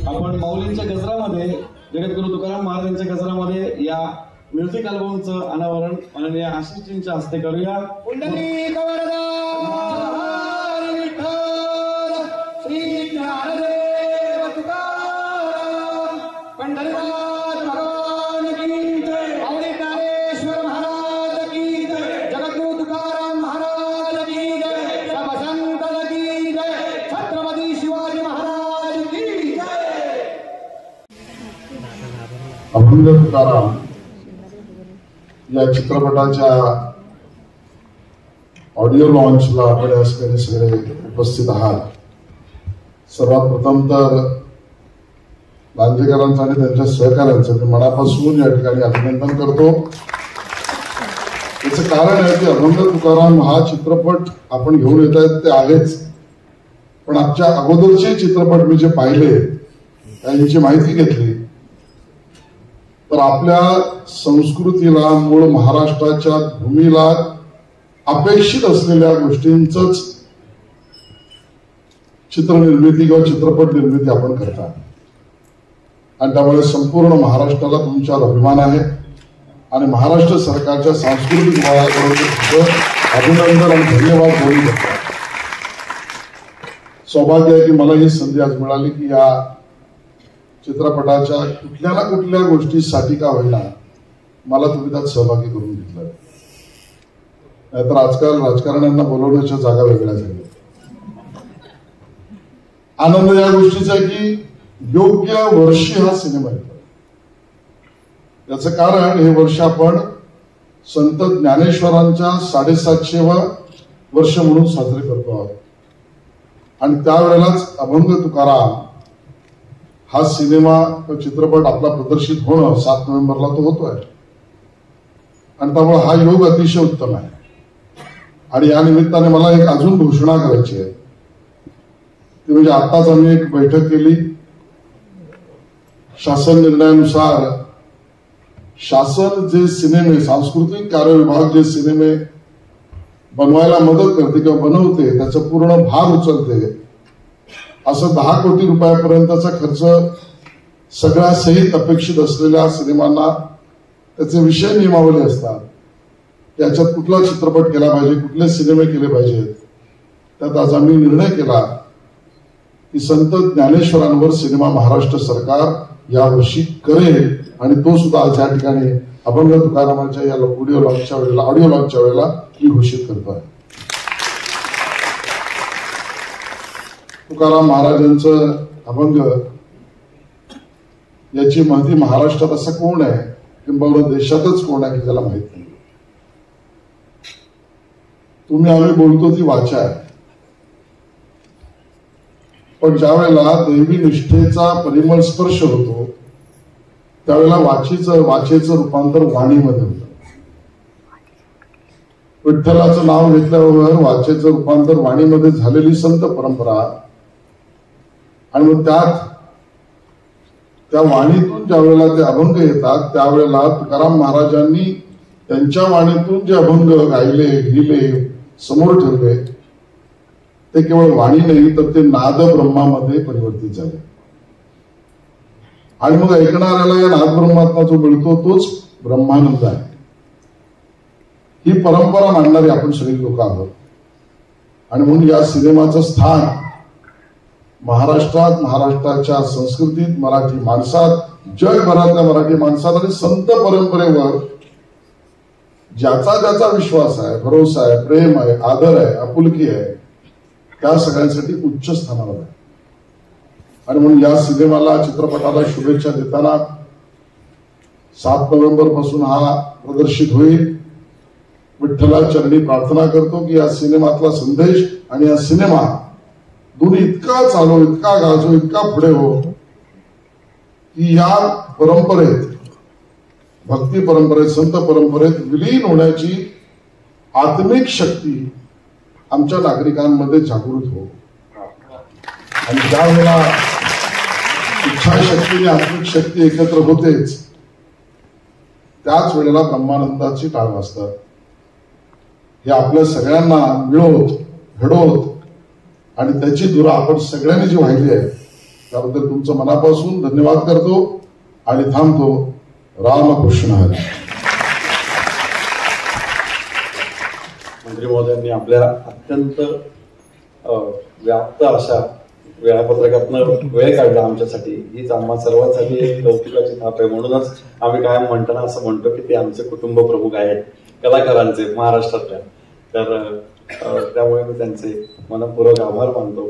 आपण माऊलींच्या गजरामध्ये जगद्गुरु तुकाराम महाराजांच्या गजरामध्ये या म्युझिक अल्बमचं अनावरण माननीय आशिषजींच्या हस्ते करूया. पुंडलिक वरदा विठ्ठल श्री ज्ञानदेव तुकाराम पंढरीनाथ भगवान की जय. माऊली ज्ञानेश्वर महाराज की जय. जगद्गुरु तुकाराम महाराज की जय. सब संत की जय. छत्रपती शिवाजी महाराज की जय. अभंग तुकाराम या चित्रपटाच्या ऑडिओ लॉन्चला आपण या सगळे उपस्थित आहात. सर्वात प्रथम तर लांजेकरांचं आणि त्यांच्या सहकार्यांचं मी मनापासून या ठिकाणी अभिनंदन करतो. याचं कारण आहे की अभंग तुकाराम हा चित्रपट आपण घेऊन येत आहेत ते आहेच, पण आजच्या अगोदरचे चित्रपट मी जे पाहिले त्यांची माहिती घेतली तर आपल्या संस्कृतीला, मूळ महाराष्ट्राच्या भूमीला अपेक्षित असलेल्या गोष्टींचंच चित्रनिर्मिती किंवा चित्रपट निर्मिती आपण करता आणि त्यामुळे संपूर्ण महाराष्ट्राला तुमच्यावर अभिमान आहे आणि महाराष्ट्र सरकारच्या सांस्कृतिक विभागाकडून अभिनंदन आणि धन्यवाद बोलू शकतो. सौभाग्य आहे की मला ही संधी आज मिळाली की या चित्रपटाच्या कुठल्या ना कुठल्या गोष्टीसाठी का होईना मला तुम्ही त्यात सहभागी करून घेतलं. नाहीतर आजकाल राजकारण्यांना बोलवण्याच्या जागा वेगळ्या झाल्या. आनंद या गोष्टीचा आहे की योग्य वर्षी हा सिनेमा येतो. याचं कारण हे वर्ष आपण संत ज्ञानेश्वरांच्या 750वे वर्ष म्हणून साजरे करतो आहोत आणि त्यावेळेलाच अभंग तुकाराम हा सिनेमा चित्रपट आपला प्रदर्शित होणं 7 नोव्हेंबरला तो होतोय आणि त्यामुळे हा योग अतिशय उत्तम आहे. आणि या निमित्ताने मला एक अजून घोषणा करायची आहे ती म्हणजे आताच आम्ही एक बैठक केली. शासन निर्णयानुसार शासन जे सिनेमे, सांस्कृतिक कार्य विभाग जे सिनेमे बनवायला मदत करते किंवा बनवते त्याचं पूर्ण भार उचलते असं 10 कोटी रुपयापर्यंतचा खर्च सगळ्या सहित अपेक्षित असलेल्या सिनेमांना त्याचे विषय नियमावली असतात. त्याच्यात कुठला चित्रपट केला पाहिजे, कुठले सिनेमे केले पाहिजेत. त्यात आज आम्ही निर्णय केला की संत ज्ञानेश्वरांवर सिनेमा महाराष्ट्र सरकार यावर्षी करेल आणि तो सुद्धा आज या ठिकाणी अभंग तुकारामांच्या या ऑडिओ लॉन्चच्या वेळेला मी घोषित करतोय. तुकाराम महाराजांचं अभंग याची माहिती महाराष्ट्रात असं कोण आहे किंबहुना देशातच कोण आहे की त्याला माहित नाही. तुम्ही आम्ही बोलतो ती वाचा आहे, पण ज्या वेळेला दैवी निष्ठेचा परिमळ स्पर्श होतो त्यावेळेला वाचेचं रूपांतर वाणीमध्ये होतं. विठ्ठलाचं नाव घेतल्याबरोबर वाचेचं रूपांतर वाणीमध्ये झालेली संत परंपरा आणि मग त्या वाणीतून ज्या वेळेला ते अभंग येतात त्यावेळेला तुकाराम महाराजांनी त्यांच्या वाणीतून जे अभंग गायले, लिहिले, समोर ठेवले ते केवळ वाणी नाही तर ते नाद ब्रह्मामध्ये परिवर्तित झाले आणि मग ऐकणाऱ्याला या नाद ब्रह्मात्मा जो मिळतो तोच ब्रह्मानंद आहे. ही परंपरा मांडणारी आपण सगळी लोक आहोत आणि म्हणून या सिनेमाचं स्थान महाराष्ट्रात, महाराष्ट्राच्या संस्कृतीत, मराठी माणसात, जगभरातल्या मराठी माणसात आणि संत परंपरेवर ज्याचा ज्याचा विश्वास आहे, भरोसा आहे, प्रेम आहे, आदर आहे, आपुलकी आहे त्या सगळ्यांसाठी उच्च स्थानावर आहे. आणि म्हणून या सिनेमाला, चित्रपटाला शुभेच्छा देताना 7 नोव्हेंबर पासून हा प्रदर्शित होईल. विठ्ठला चरणी प्रार्थना करतो की या सिनेमातला संदेश आणि या सिनेमा दोन्ही इतका चालू, इतका गाजो, इतका पुढे हो की या परंपरेत, भक्ती परंपरेत, संत परंपरेत विलीन होण्याची आत्मिक शक्ती आमच्या नागरिकांमध्ये जागृत हो. आणि ज्यावेळेला इच्छाशक्ती आणि आत्मिक शक्ती एकत्र होतेच त्याच वेळेला ब्रह्मानंदाची टाळ वाजतात. हे आपल्या सगळ्यांना मिळवत, घडवत आणि त्याची धुरा आपण सगळ्यांनी जी वाहिली आहे त्याबद्दल तुमचं मनापासून धन्यवाद करतो आणि थांबतो. रामकृष्ण हरी. मंत्री महोदयांनी आपल्या अत्यंत व्याप्त अशा वेळापत्रकातनं वेळ काढला आमच्यासाठी. हीच आम्हा सर्वांसाठी एक कौतुकाची थाप आहे. म्हणूनच आम्ही कायम म्हणताना असं म्हणतो की ते आमचे कुटुंब प्रमुख आहेत, कलाकारांचे महाराष्ट्रातल्या. तर त्यामुळे मी त्यांचे मनपूर्वक आभार मानतो.